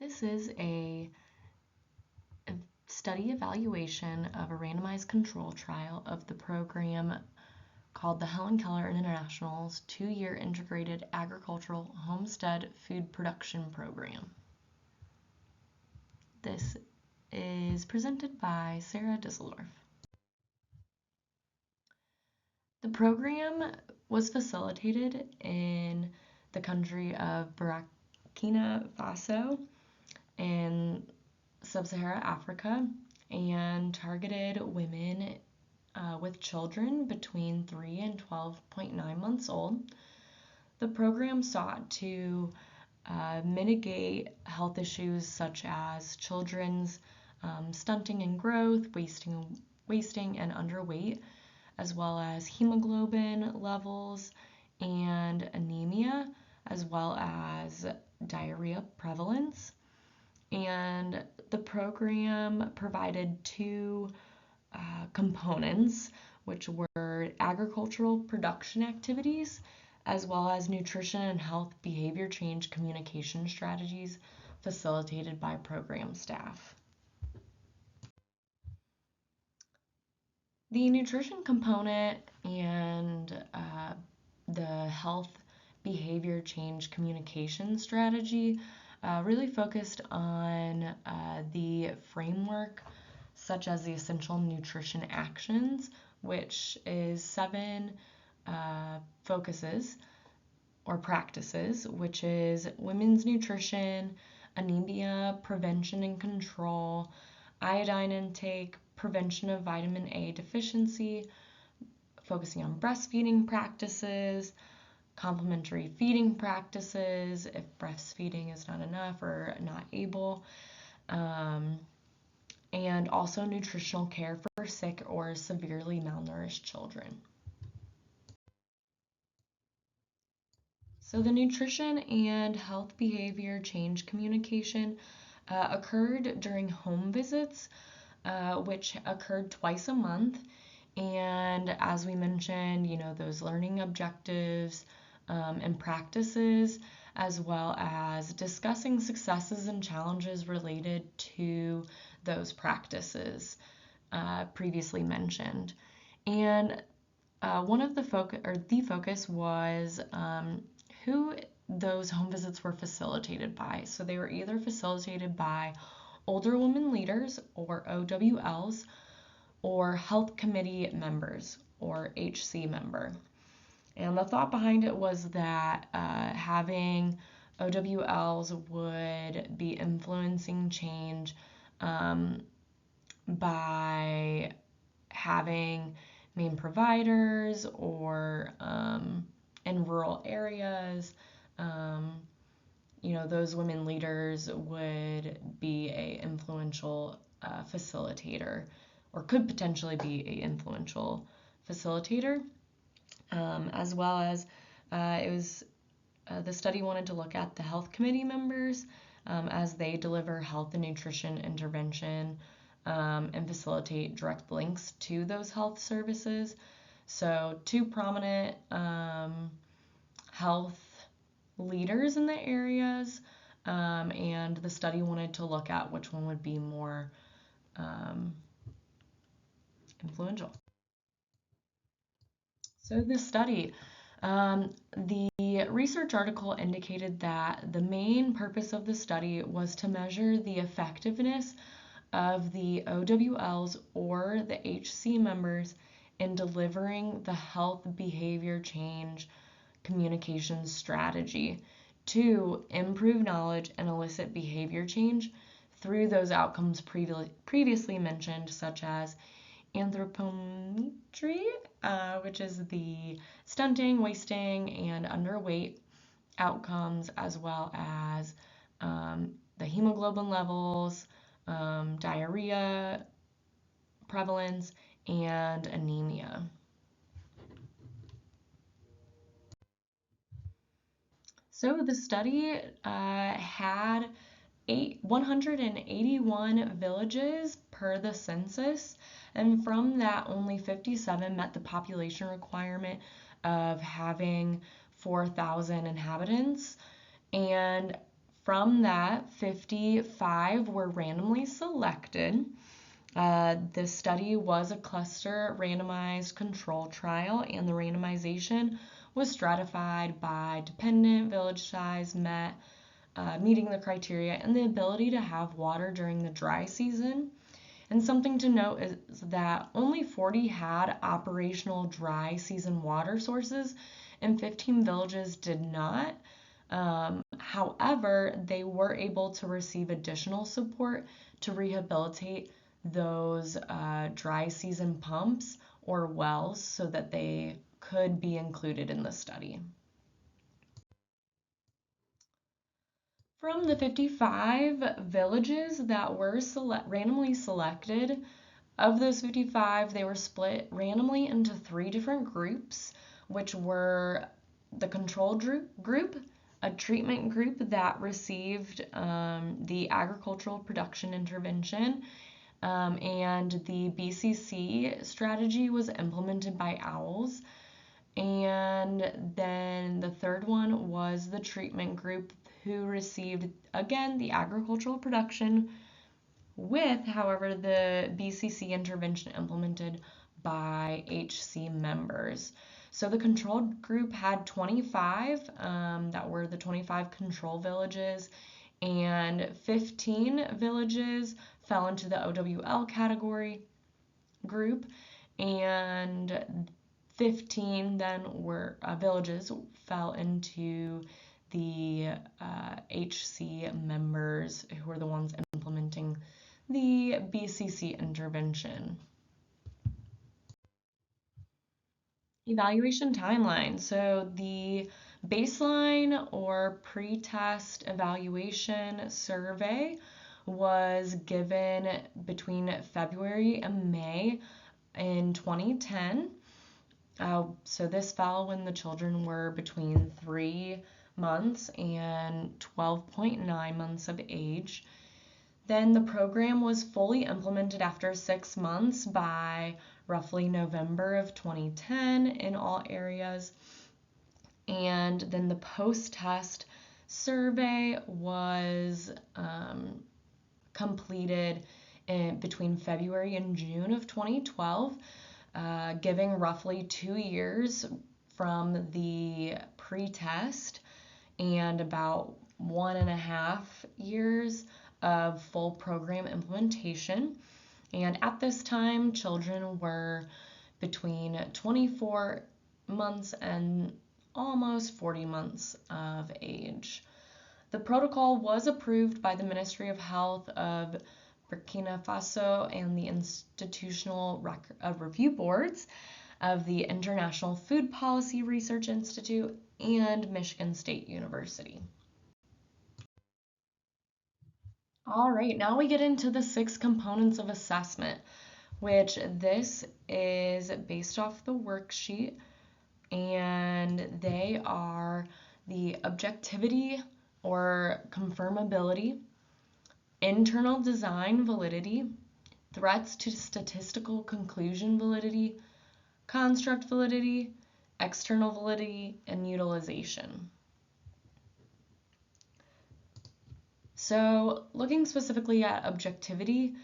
This is a study evaluation of a randomized control trial of the program called the Helen Keller International's 2-year Integrated Agricultural Homestead Food Production Program. This is presented by Sarah Disseldorf. The program was facilitated in the country of Burkina Faso in Sub-Saharan Africa and targeted women with children between 3 and 12.9 months old. The program sought to mitigate health issues such as children's stunting and growth, wasting and underweight, as well as hemoglobin levels and anemia, as well as diarrhea prevalence. And the program provided two components, which were agricultural production activities, as well as nutrition and health behavior change communication strategies facilitated by program staff. The nutrition component and the health behavior change communication strategy really focused on the framework such as the essential nutrition actions, which is 7 focuses or practices, which is women's nutrition, anemia prevention and control, iodine intake, prevention of vitamin A deficiency, focusing on breastfeeding practices, complementary feeding practices if breastfeeding is not enough or not able, and also nutritional care for sick or severely malnourished children. So the nutrition and health behavior change communication occurred during home visits, which occurred twice a month. And as we mentioned, those learning objectives and practices, as well as discussing successes and challenges related to those practices previously mentioned. And one of the focus was who those home visits were facilitated by. So they were either facilitated by older women leaders, or OWLs, or health committee members, or HC member. And the thought behind it was that having OWLs would be influencing change by having main providers or in rural areas. Those women leaders would be an influential facilitator, or could potentially be an influential facilitator, as well as the study wanted to look at the health committee members as they deliver health and nutrition intervention and facilitate direct links to those health services. So 2 prominent health leaders in the areas, and the study wanted to look at which one would be more influential. So this study, the research article indicated that the main purpose of the study was to measure the effectiveness of the OWLs or the HC members in delivering the health behavior change communication strategy to improve knowledge and elicit behavior change through those outcomes previously mentioned, such as anthropometry, which is the stunting, wasting, and underweight outcomes, as well as the hemoglobin levels, diarrhea prevalence, and anemia. So the study had 181 villages per the census, and from that only 57 met the population requirement of having 4,000 inhabitants, and from that, 55 were randomly selected. This study was a cluster randomized control trial, and the randomization was stratified by dependent, village size, meeting the criteria, and the ability to have water during the dry season. And something to note is that only 40 had operational dry season water sources, and 15 villages did not. However, they were able to receive additional support to rehabilitate those dry season pumps or wells so that they could be included in the study. From the 55 villages that were randomly selected, of those 55, they were split randomly into 3 different groups, which were the control group, a treatment group that received the agricultural production intervention, and the BCC strategy was implemented by owls. And then the third one was the treatment group who received, again, the agricultural production with, however, the BCC intervention implemented by HC members. So the control group had 25, that were the 25 control villages, and 15 villages fell into the OWL category group, and 15 then were villages fell into the HC members who were the ones implementing the BCC intervention. Evaluation timeline. So the baseline or pre-test evaluation survey was given between February and May in 2010. So this fell when the children were between 3 months and 12.9 months of age. Then the program was fully implemented after 6 months by roughly November of 2010 in all areas. And then the post-test survey was completed between February and June of 2012, giving roughly 2 years from the pre-test and about 1.5 years of full program implementation. And at this time, children were between 24 months and almost 40 months of age. The protocol was approved by the Ministry of Health of Burkina Faso and the Institutional Review Boards of the International Food Policy Research Institute and Michigan State University. All right, now we get into the 6 components of assessment, which this is based off the worksheet, and they are the objectivity or confirmability, internal design validity, threats to statistical conclusion validity, construct validity, external validity, and utilization. So looking specifically at objectivity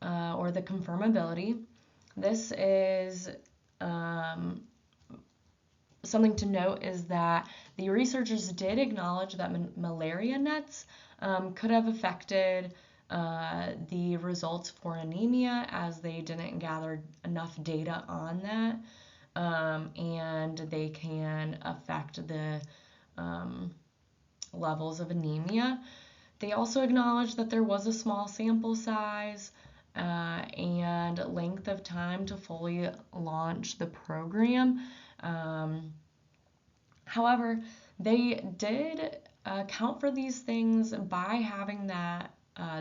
or the confirmability, this is something to note is that the researchers did acknowledge that malaria nets could have affected the results for anemia, as they didn't gather enough data on that, and they can affect the levels of anemia. They also acknowledged that there was a small sample size and length of time to fully launch the program. However, they did account for these things by having that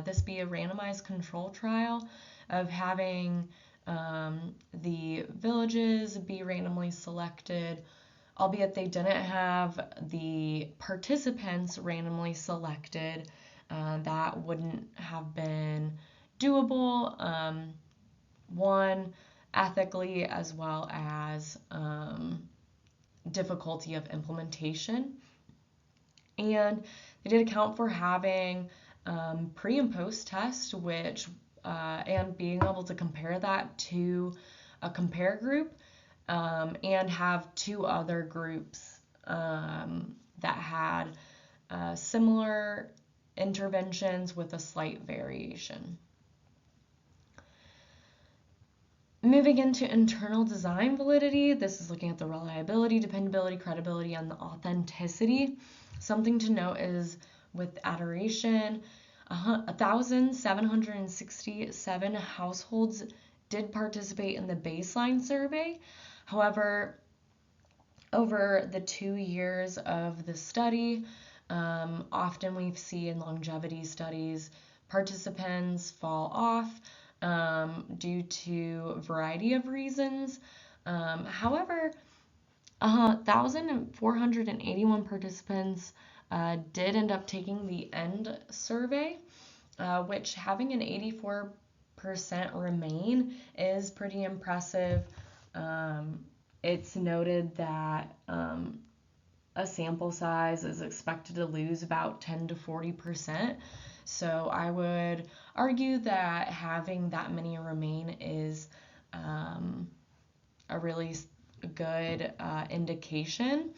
this be a randomized control trial, of having the villages be randomly selected, albeit they didn't have the participants randomly selected. That wouldn't have been doable, one, ethically, as well as difficulty of implementation. And They did account for having pre and post test, which and being able to compare that to a compare group, and have two other groups that had similar interventions with a slight variation. Moving into internal design validity, this is looking at the reliability, dependability, credibility, and the authenticity. Something to note is with adoration, 1,767 households did participate in the baseline survey. However, over the 2 years of the study, often we see in longevity studies participants fall off due to a variety of reasons. However, 1,481 participants did end up taking the end survey, which having an 84% remain is pretty impressive. It's noted that a sample size is expected to lose about 10 to 40%. So I would argue that having that many remain is a really good indication.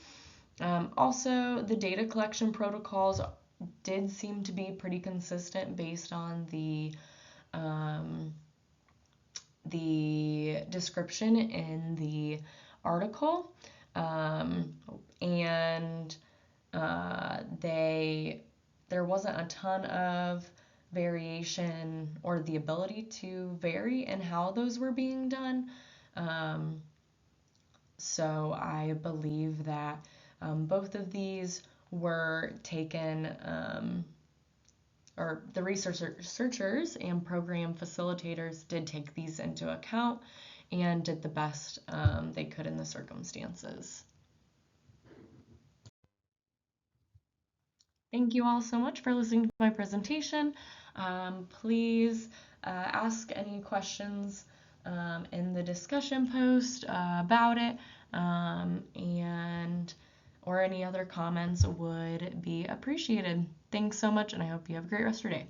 Also, the data collection protocols did seem to be pretty consistent based on the description in the article, and there wasn't a ton of variation or the ability to vary in how those were being done. So I believe that both of these were taken, or the researchers and program facilitators did take these into account and did the best they could in the circumstances. Thank you all so much for listening to my presentation. Please ask any questions in the discussion post about it, and or any other comments would be appreciated. Thanks so much, and I hope you have a great rest of your day.